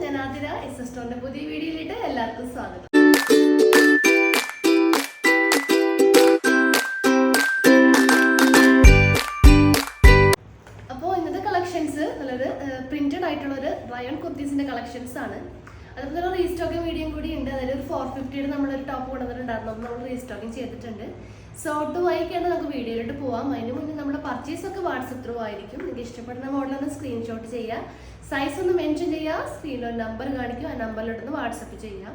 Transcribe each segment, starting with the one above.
ഞാൻ ആതിര എസ്എസ്റ്റോറിന്റെ പുതിയ വീഡിയോയിലേക്ക് എല്ലാവർക്കും സ്വാഗതം. അപ്പോൾ ഇന്നത്തെ കളക്ഷൻസ് നല്ലൊരു പ്രിന്റഡ് ആയിട്ടുള്ള ഒരു റയോൺ കുർത്തീസിന്റെ കളക്ഷൻസ് ആണ്. അതുപോലെ ഒരു റീസ്റ്റോക്കിംഗ് വീഡിയോ കൂടി ഉണ്ട്. അതായത് ഒരു 450 നമ്മളൊരു ടോപ്പ് കൊണ്ടുവന്നിട്ടുണ്ടായിരുന്നു. അപ്പോൾ നമ്മൾ റീസ്റ്റോക്കിംഗ് ചെയ്തിട്ടുണ്ട്. സോട്ട് വായിക്കാണ്ട് നമുക്ക് വീഡിയോയിലോട്ട് പോവാം. അതിന് മുന്നേ നമ്മുടെ പർച്ചേസ് ഒക്കെ വാട്സപ്പ് ത്രൂ ആയിരിക്കും. നിങ്ങൾക്ക് ഇഷ്ടപ്പെടുന്ന മോഡലൊന്ന് സ്ക്രീൻഷോട്ട് ചെയ്യുക, സൈസ് ഒന്ന് മെൻഷൻ ചെയ്യുക, സ്ക്രീനിൽ ഒരു നമ്പർ കാണിക്കും, ആ നമ്പറിലോട്ടൊന്ന് വാട്സപ്പ് ചെയ്യുക.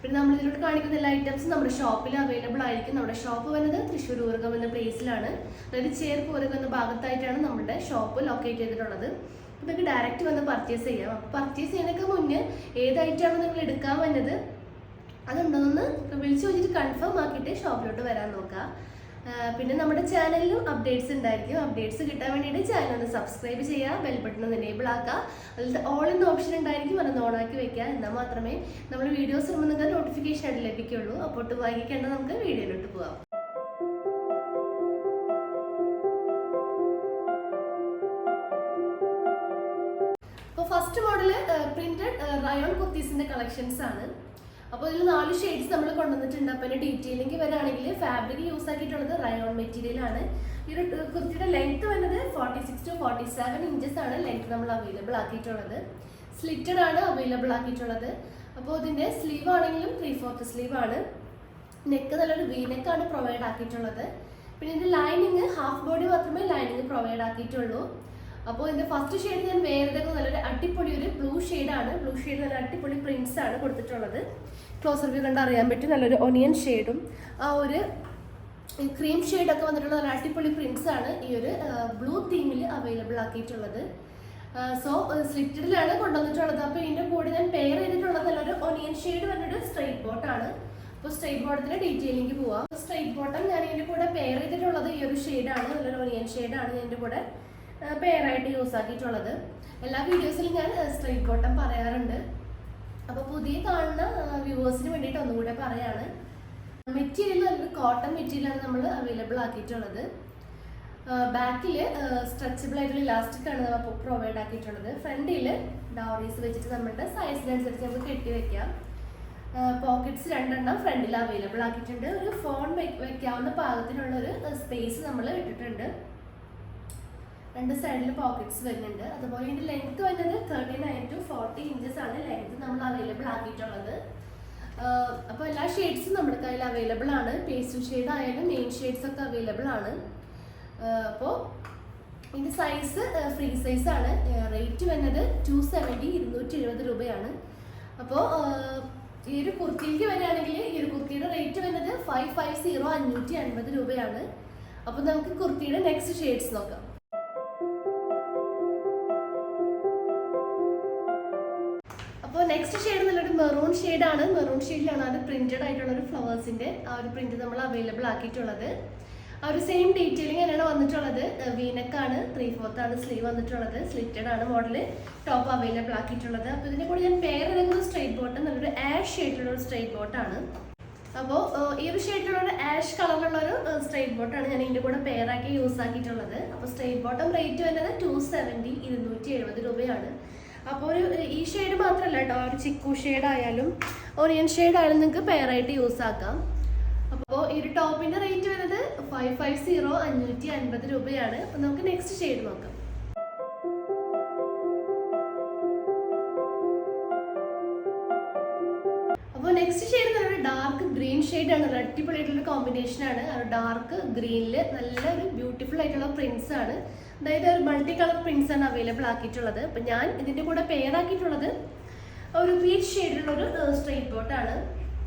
പിന്നെ നമ്മൾ ഇതിലോട്ട് കാണിക്കുന്ന എല്ലാ ഐറ്റംസും നമ്മുടെ ഷോപ്പിൽ അവൈലബിൾ ആയിരിക്കും. നമ്മുടെ ഷോപ്പ് വരുന്നത് തൃശ്ശൂർ ഊർഗം എന്ന പ്ലേസിലാണ്. അതായത് ചേർപ്പ് ഊർഗം എന്ന ഭാഗത്തായിട്ടാണ് നമ്മുടെ ഷോപ്പ് ലൊക്കേറ്റ് ചെയ്തിട്ടുള്ളത്. നിങ്ങൾക്ക് ഡയറക്റ്റ് വന്ന് പർച്ചേസ് ചെയ്യാം. അപ്പോൾ പർച്ചേസ് ചെയ്യുന്നതിനൊക്കെ മുന്നേ ഏത് ഐറ്റമാണ് നിങ്ങൾ എടുക്കാൻ വന്നത് അതുണ്ടോന്ന് വിളിച്ചു വെച്ചിട്ട് കൺഫേം ആക്കിയിട്ട് ഷോപ്പിലോട്ട് വരാൻ നോക്കുക. പിന്നെ നമ്മുടെ ചാനലിലും അപ്ഡേറ്റ്സ് ഉണ്ടായിരിക്കും. അപ്ഡേറ്റ്സ് കിട്ടാൻ വേണ്ടിയിട്ട് ചാനൽ ഒന്ന് സബ്സ്ക്രൈബ് ചെയ്യുക, ബെൽ ബട്ടൺ ഒന്ന് എനേബിൾ ആക്കുക. അതിൽ ഓൾ എന്ന ഓപ്ഷൻ ഉണ്ടായിരിക്കും, അതൊന്ന് ഓണാക്കി വെക്കുക. എന്നാൽ മാത്രമേ നമ്മൾ വീഡിയോസ് ഇടുമ്പോൾ നിങ്ങൾക്ക് നോട്ടിഫിക്കേഷൻ ആയിട്ട് ലഭിക്കുള്ളൂ. അപ്പോൾ വൈകിക്കേണ്ട നമുക്ക് വീഡിയോയിലോട്ട് പോകാം. അപ്പോൾ ഫസ്റ്റ് മോഡല് പ്രിന്റഡ് റയോൺ കുർത്തീസിന്റെ കളക്ഷൻസ് ആണ്. അപ്പോൾ ഇതിൽ 4 ഷെയ്ഡ്സ് നമ്മൾ കൊണ്ടുവന്നിട്ടുണ്ട്. അപ്പോൾ അതിന്റെ ഡീറ്റെയിലിംഗ് വരാണെങ്കിൽ ഫാബ്രിക് യൂസ് ആക്കിയിട്ടുള്ളത് റയോൺ മെറ്റീരിയൽ ആണ്. ഈ ഒരു കുർത്തിയുടെ ലെങ്ത് വരുന്നത് 46 to 47 ഇഞ്ചസ് ആണ് ലെങ്ത് നമ്മൾ അവൈലബിൾ ആക്കിയിട്ടുള്ളത്. സ്ലിറ്റഡ് ആണ് അവൈലബിൾ ആക്കിയിട്ടുള്ളത്. അപ്പോൾ ഇതിന്റെ സ്ലീവ് ആണെങ്കിലും 3/4 സ്ലീവ് ആണ്. നെക്ക് നല്ലൊരു വി നെക്കാണ് പ്രൊവൈഡ് ആക്കിയിട്ടുള്ളത്. പിന്നെ ഇതിന്റെ ലൈനിങ് ഹാഫ് ബോഡി മാത്രമേ ലൈനിങ് പ്രൊവൈഡ് ആക്കിയിട്ടുള്ളൂ. അപ്പോൾ ഇതിന്റെ ഫസ്റ്റ് ഷെയ്ഡ് ഞാൻ വേറെ നല്ലൊരു അടിപൊളി ഒരു ബ്ലൂ ഷെയ്ഡാണ്. ബ്ലൂ ഷെയ്ഡ് നല്ല അടിപൊളി പ്രിന്റ്സ് ആണ് കൊടുത്തിട്ടുള്ളത്. ക്ലോസർ വ്യൂ കണ്ട് അറിയാൻ പറ്റും. നല്ലൊരു ഒനിയൻ ഷെയ്ഡും ആ ഒരു ക്രീം ഷെയ്ഡൊക്കെ വന്നിട്ടുള്ള നല്ല അടിപൊളി പ്രിന്റ്സ് ആണ് ഈ ഒരു ബ്ലൂ തീമിൽ അവൈലബിൾ ആക്കിയിട്ടുള്ളത്. സോ സ്ലിറ്റഡിലാണ് കൊണ്ടുവന്നിട്ടുള്ളത്. അപ്പോൾ ഇതിന്റെ കൂടെ ഞാൻ പെയർ ചെയ്തിട്ടുള്ളത് നല്ലൊരു ഒനിയൻ ഷെയ്ഡ് വന്നൊരു സ്ട്രൈറ്റ് ബോട്ടാണ്. അപ്പോൾ സ്ട്രൈറ്റ് ബോട്ടത്തിന്റെ ഡീറ്റെയിലിംഗ് പോവാം. സ്ട്രൈറ്റ് ബോട്ടം ഞാൻ ഇതിന്റെ കൂടെ പെയർ ചെയ്തിട്ടുള്ളത് ഈ ഒരു ഷെയ്ഡാണ്. നല്ലൊരു ഒനിയൻ ഷെയ്ഡാണ് ഞാൻ ഇതിന്റെ കൂടെ പെയറായിട്ട് യൂസ് ആക്കിയിട്ടുള്ളത്. എല്ലാ വീഡിയോസിലും ഞാൻ സ്ട്രൈറ്റ് ബോട്ടം പറയാറുണ്ട്. അപ്പോൾ പുതിയ കാണുന്ന വ്യൂവേഴ്സിന് വേണ്ടിയിട്ട് ഒന്നുകൂടെ പറയാണ്. മെറ്റീരിയൽ നല്ലൊരു കോട്ടൺ മെറ്റീരിയലാണ് നമ്മൾ അവൈലബിൾ ആക്കിയിട്ടുള്ളത്. ബാക്കിൽ സ്ട്രെച്ചബിൾ ആയിട്ടുള്ള ഇലാസ്റ്റിക് ആണ് നമ്മൾ പ്രൊവൈഡ് ആക്കിയിട്ടുള്ളത്. ഫ്രണ്ടിൽ ഡോറീസ് വെച്ചിട്ട് നമ്മുടെ സൈസിനനുസരിച്ച് നമുക്ക് കെട്ടി വെക്കാം. പോക്കറ്റ്സ് 2 എണ്ണം ഫ്രണ്ടിൽ അവൈലബിൾ ആക്കിയിട്ടുണ്ട്. ഒരു ഫോൺ വെക്കാവുന്ന പാകത്തിനുള്ള ഒരു സ്പേസ് നമ്മൾ ഇട്ടിട്ടുണ്ട്. 2 സൈഡിൽ പോക്കറ്റ്സ് വരുന്നുണ്ട്. അതുപോലെ ഇതിന്റെ ലെങ്ത് വരുന്നത് 39 to 40 ഇഞ്ചസ് ആണ് ലെങ്ത് നമ്മൾ അവൈലബിൾ ആക്കിയിട്ടുള്ളത്. അപ്പോൾ എല്ലാ ഷെയ്ഡ്സും നമ്മുടെ കയ്യിൽ അവൈലബിൾ ആണ്. പേസ്റ്റൽ ഷെയ്ഡ് ആയാലും മെയിൻ ഷെയ്ഡ്സ് ഒക്കെ അവൈലബിൾ ആണ്. അപ്പോൾ ഇതിന്റെ സൈസ് ഫ്രീ സൈസ് ആണ്. റേറ്റ് വരുന്നത് 270 രൂപയാണ്. അപ്പോൾ ഈ ഒരു കുർത്തിക്ക് വരികയാണെങ്കിൽ ഈ ഒരു കുർത്തിയുടെ റേറ്റ് വരുന്നത് 550 550 രൂപയാണ്. അപ്പോൾ നമുക്ക് കുർത്തിയുടെ നെക്സ്റ്റ് ഷെയ്ഡ്സ് നോക്കാം. അപ്പോൾ നെക്സ്റ്റ് ഷെയ്ഡ് നല്ലൊരു മെറൂൺ ഷെയ്ഡാണ്. മെറൂൺ ഷെയ്ഡിലാണ് അത് പ്രിന്റഡ് ആയിട്ടുള്ള ഒരു ഫ്ലവേഴ്സിന്റെ ആ ഒരു പ്രിന്റ് നമ്മൾ അവൈലബിൾ ആക്കിയിട്ടുള്ളത്. ആ ഒരു സെയിം ഡീറ്റെയിലിംഗ് തന്നെയാണ് വന്നിട്ടുള്ളത്. വീനെക്കാണ് 3/4 ആണ് സ്ലീവ് വന്നിട്ടുള്ളത്. സ്ലിറ്റഡ് ആണ് മോഡല് ടോപ്പ് അവൈലബിൾ ആക്കിയിട്ടുള്ളത്. അപ്പോൾ ഇതിന്റെ കൂടെ ഞാൻ പെയർ ചെയ്തിട്ടുള്ള സ്ട്രൈറ്റ് ബോട്ടം നല്ലൊരു ആഷ് ഷെയ്ഡിലുള്ള ഒരു സ്ട്രൈറ്റ് ബോട്ടാണ്. അപ്പോൾ ഈ ഒരു ഷെയ്ഡിലുള്ള ഒരു ആഷ് കളറിലുള്ള ഒരു സ്ട്രൈറ്റ് ബോട്ടാണ് ഞാൻ ഇതിന്റെ കൂടെ പെയർ ആക്കി യൂസ് ആക്കിയിട്ടുള്ളത്. അപ്പോൾ സ്ട്രൈറ്റ് ബോട്ടം റേറ്റ് വരുന്നത് 270 രൂപയാണ്. അപ്പോൾ ഈ ഷെയ്ഡ് മാത്രമല്ല കേട്ടോ, ഒരു ചിക്കു ഷെയ്ഡ് ആയാലും ഒനിയൻ ഷെയ്ഡ് ആയാലും നിങ്ങൾക്ക് പെയറായിട്ട് യൂസ് ആക്കാം. അപ്പോൾ ഈ ഒരു ടോപ്പിന്റെ റേറ്റ് വരുന്നത് 550 550 രൂപയാണ്. അപ്പോൾ നമുക്ക് നെക്സ്റ്റ് ഷെയ്ഡ് നോക്കാം. അപ്പോൾ നെക്സ്റ്റ് ഷെയ്ഡ് നല്ലൊരു ഡാർക്ക് ഗ്രീൻ ഷെയ്ഡാണ്. അടിപൊളി ആയിട്ടുള്ള കോമ്പിനേഷൻ ആണ്. ആ ഡാർക്ക് ഗ്രീനിൽ നല്ലൊരു ബ്യൂട്ടിഫുൾ ആയിട്ടുള്ള പ്രിന്റ്സ് ആണ്. അതായത് ഒരു മൾട്ടി കളർ പ്രിന്റ്സ് ആണ് അവൈലബിൾ ആക്കിയിട്ടുള്ളത്. അപ്പം ഞാൻ ഇതിന്റെ കൂടെ പെയർ ആക്കിയിട്ടുള്ളത് ഒരു പീച്ച് ഷെയ്ഡിലുള്ള ഒരു സ്ട്രൈറ്റ് ബോട്ടാണ്.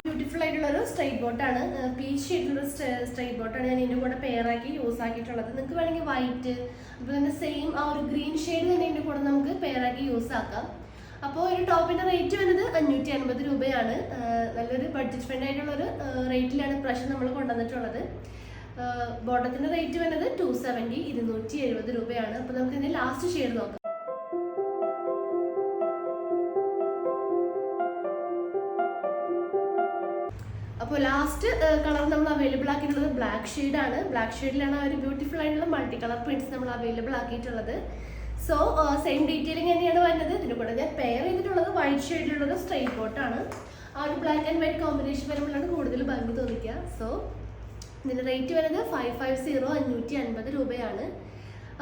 ബ്യൂട്ടിഫുൾ ആയിട്ടുള്ള ഒരു സ്ട്രൈറ്റ് ബോട്ടാണ്. പീച്ച് ഷെയ്ഡിലുള്ള സ്ട്രൈറ്റ് ബോട്ടാണ് ഞാൻ ഇതിന്റെ കൂടെ പെയർ ആക്കി യൂസ് ആക്കിയിട്ടുള്ളത്. നിങ്ങൾക്ക് വേണമെങ്കിൽ വൈറ്റ് അതുപോലെ തന്നെ സെയിം ആ ഒരു ഗ്രീൻ ഷെയ്ഡ് തന്നെ ഇതിന്റെ കൂടെ നമുക്ക് പെയർ ആക്കി യൂസ് ആക്കാം. അപ്പോൾ ഒരു ടോപ്പിന്റെ റേറ്റ് വരുന്നത് 550 രൂപയാണ്. നല്ലൊരു ബഡ്ജറ്റ് ഫ്രണ്ട്ലി ആയിട്ടുള്ള ഒരു റേറ്റിലാണ് പ്രാവശ്യം നമ്മൾ കൊണ്ടുവന്നിട്ടുള്ളത്. ബോട്ടത്തിന്റെ റേറ്റ് വരുന്നത് 270 രൂപയാണ്. അപ്പോൾ നമുക്ക് ഇതിന്റെ ലാസ്റ്റ് ഷെയ്ഡ് നോക്കാം. അപ്പോൾ ലാസ്റ്റ് കളർ നമ്മൾ അവൈലബിൾ ആക്കിയിട്ടുള്ളത് ബ്ലാക്ക് ഷെയ്ഡാണ്. ബ്ലാക്ക് ഷെയ്ഡിലാണ് ഒരു ബ്യൂട്ടിഫുൾ ആയിട്ടുള്ള മൾട്ടി കളർ പ്രിന്റ്സ് നമ്മൾ അവൈലബിൾ ആക്കിയിട്ടുള്ളത്. സോ സെയിം ഡീറ്റെയിലിംഗ് തന്നെയാണ് വരുന്നത്. ഇതിൻ്റെ കൂടെ ഞാൻ പെയർ ചെയ്തിട്ടുള്ളത് വൈറ്റ് ഷെയ്ഡിലുള്ളത് സ്ട്രെയിറ്റ് ബോട്ടാണ്. ആ ഒരു ബ്ലാക്ക് ആൻഡ് വൈറ്റ് കോമ്പിനേഷൻ വരുമ്പോഴാണ് കൂടുതൽ ഭംഗി തോന്നിക്കുക. സോ ഇതിൻ്റെ റേറ്റ് വരുന്നത് 550 550 രൂപയാണ്.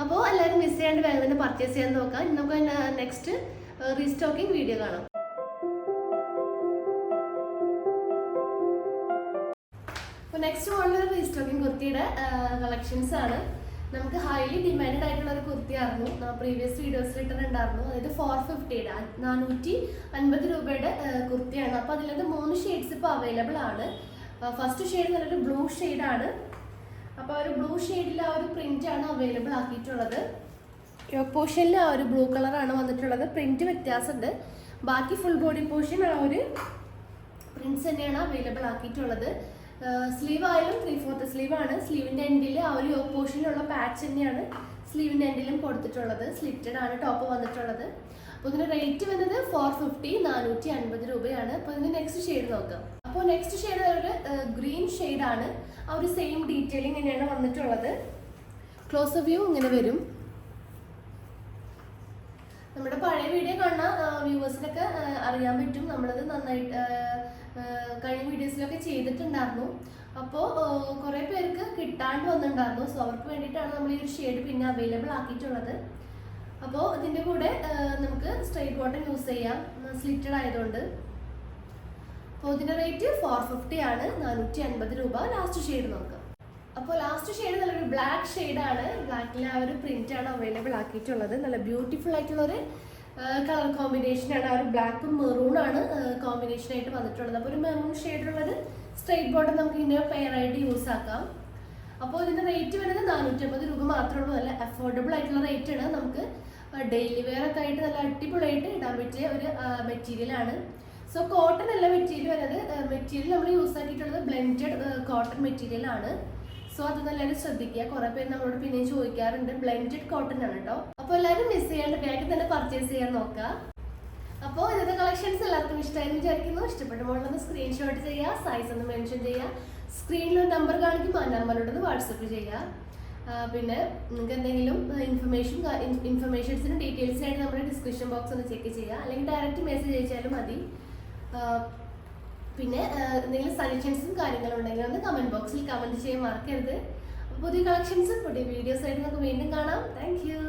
അപ്പോൾ എല്ലാവരും മിസ് ചെയ്യാണ്ട് വേഗം തന്നെ പർച്ചേസ് ചെയ്യാൻ നോക്കാം. നമുക്ക് നെക്സ്റ്റ് റീസ്റ്റോക്കിംഗ് വീഡിയോ കാണാം. അപ്പോൾ നെക്സ്റ്റ് മോഡൽ റീസ്റ്റോക്കിംഗ് കുർത്തിയുടെ കളക്ഷൻസ് ആണ്. നമുക്ക് ഹൈലി ഡിമാൻഡ് ആയിട്ടുള്ള ഒരു കുർത്തിയായിരുന്നു, പ്രീവിയസ് വീഡിയോസിൽ ഇട്ടിട്ടുണ്ടായിരുന്നു. അതായത് 450 450 രൂപയുടെ കുർത്തിയാണ്. അപ്പോൾ അതിലത് 3 ഷെയ്ഡ്സ് ഇപ്പോൾ അവൈലബിൾ ആണ്. ഫസ്റ്റ് ഷെയ്ഡ് നല്ലൊരു ബ്ലൂ ഷെയ്ഡാണ്. അപ്പോൾ ഒരു ബ്ലൂ ഷെയ്ഡിൽ ആ ഒരു പ്രിന്റ് ആണ് അവൈലബിൾ ആക്കിയിട്ടുള്ളത്. യോക്ക് പോർഷനിൽ ആ ഒരു ബ്ലൂ കളറാണ് വന്നിട്ടുള്ളത്. പ്രിന്റ് വ്യത്യാസമുണ്ട്. ബാക്കി ഫുൾ ബോഡി പോർഷൻ ആ ഒരു പ്രിന്റ്സ് തന്നെയാണ് അവൈലബിൾ ആക്കിയിട്ടുള്ളത്. സ്ലീവ് ആയാലും 3/4 സ്ലീവ് ആണ്. സ്ലീവിൻ്റെ എൻഡിൽ ആ ഒരു യോക്ക് പോർഷനിലുള്ള പാച്ച് തന്നെയാണ് സ്ലീവിൻ്റെ എൻഡിലും കൊടുത്തിട്ടുള്ളത്. സ്ലിറ്റഡ് ആണ് ടോപ്പ് വന്നിട്ടുള്ളത്. അപ്പോൾ ഇതിന് റേറ്റ് വരുന്നത് 450 450 രൂപയാണ്. അപ്പോൾ ഇതിന് നെക്സ്റ്റ് ഷെയ്ഡ് നോക്കാം. അപ്പോൾ നെക്സ്റ്റ് ഷെയ്ഡ് ഒരു ഗ്രീൻ ഷെയ്ഡാണ്. ആ ഒരു സെയിം ഡീറ്റെയിലിംഗ് തന്നെയാണ് വന്നിട്ടുള്ളത്. ക്ലോസ് വ്യൂ ഇങ്ങനെ വരും. നമ്മുടെ പഴയ വീഡിയോ കാണുന്ന വ്യൂവേഴ്സിനൊക്കെ അറിയാൻ പറ്റും, നമ്മളത് നന്നായിട്ട് കഴിഞ്ഞ വീഡിയോസിലൊക്കെ ചെയ്തിട്ടുണ്ടായിരുന്നു. അപ്പോൾ കുറേ പേർക്ക് കിട്ടാണ്ട് വന്നിട്ടുണ്ടായിരുന്നു. സോ അവർക്ക് വേണ്ടിയിട്ടാണ് നമ്മൾ ഈ ഒരു ഷെയ്ഡ് പിന്നെ അവൈലബിൾ ആക്കിയിട്ടുള്ളത്. അപ്പോൾ ഇതിൻ്റെ കൂടെ നമുക്ക് സ്ട്രെയിറ്റ് ബോട്ടം യൂസ് ചെയ്യാം, സ്ലിറ്റഡ് ആയതുകൊണ്ട്. അപ്പോൾ ഇതിൻ്റെ റേറ്റ് 450 ആണ്, 450 രൂപ. ലാസ്റ്റ് ഷെയ്ഡ് നോക്കാം. അപ്പോൾ ലാസ്റ്റ് ഷെയ്ഡ് നല്ലൊരു ബ്ലാക്ക് ഷെയ്ഡാണ്. ബ്ലാക്കിൽ ആ ഒരു പ്രിന്റ് ആണ് അവൈലബിൾ ആക്കിയിട്ടുള്ളത്. നല്ല ബ്യൂട്ടിഫുൾ ആയിട്ടുള്ളൊരു കളർ കോമ്പിനേഷനാണ്. ആ ഒരു ബ്ലാക്കും മെറൂണാണ് കോമ്പിനേഷനായിട്ട് വന്നിട്ടുള്ളത്. അപ്പോൾ ഒരു മെറൂൺ ഷെയ്ഡുള്ളത് സ്ട്രെയിറ്റ് ബോട്ടം നമുക്ക് ഇതിൻ്റെ പെയറായിട്ട് യൂസ് ആക്കാം. അപ്പോൾ ഇതിൻ്റെ റേറ്റ് വരുന്നത് 450 രൂപ മാത്രമേ ഉള്ളൂ. നല്ല അഫോർഡബിൾ ആയിട്ടുള്ള റേറ്റാണ്. നമുക്ക് ഡെയിലി വെയർ ഒക്കെ ആയിട്ട് നല്ല അടിപൊളിയായിട്ട് ഇടാൻ പറ്റിയ ഒരു മെറ്റീരിയലാണ്. സോ കോട്ടൺ അല്ല മെറ്റീരിയൽ വരുന്നത്. മെറ്റീരിയൽ നമ്മൾ യൂസ് ആക്കിയിട്ടുള്ളത് ബ്ലെൻഡഡ് കോട്ടൺ മെറ്റീരിയൽ ആണ്. സോ അത് നല്ലൊരു ശ്രദ്ധിക്കുക. കുറേ പേര് നമ്മളോട് പിന്നെയും ചോദിക്കാറുണ്ട്. ബ്ലെൻഡഡ് കോട്ടൺ ആണ് കേട്ടോ. അപ്പോൾ എല്ലാവരും മിസ് ചെയ്യാണ്ട് വേഗം തന്നെ പർച്ചേസ് ചെയ്യാൻ നോക്കുക. അപ്പോൾ ഇന്നത്തെ കളക്ഷൻസ് എല്ലാവർക്കും ഇഷ്ടമായെന്ന് വിചാരിക്കുന്നു. ഇഷ്ടപ്പെട്ട മോഡലൊന്ന് സ്ക്രീൻഷോട്ട് ചെയ്യുക, സൈസ് ഒന്ന് മെൻഷൻ ചെയ്യുക. സ്ക്രീനിലൊരു നമ്പർ കാണിക്കും, ആ നമ്പറിലോട്ടൊന്ന് വാട്സപ്പ് ചെയ്യുക. പിന്നെ നിങ്ങൾക്ക് എന്തെങ്കിലും ഇൻഫർമേഷൻസിനും ഡീറ്റെയിൽസിനായിട്ട് നമ്മുടെ ഡിസ്ക്രിപ്ഷൻ ബോക്സ് ഒന്ന് ചെക്ക് ചെയ്യുക, അല്ലെങ്കിൽ ഡയറക്റ്റ് മെസ്സേജ് അയച്ചാലും മതി. പിന്നെ എന്തെങ്കിലും സജഷൻസും കാര്യങ്ങളും ഉണ്ടെങ്കിൽ ഒന്ന് കമൻറ്റ് ബോക്സിൽ കമൻറ്റ് ചെയ്യാൻ മറക്കരുത്. അപ്പോൾ പുതിയ കളക്ഷൻസും പുതിയ വീഡിയോസ് ആയിട്ട് നമുക്ക് വീണ്ടും കാണാം. Thank you.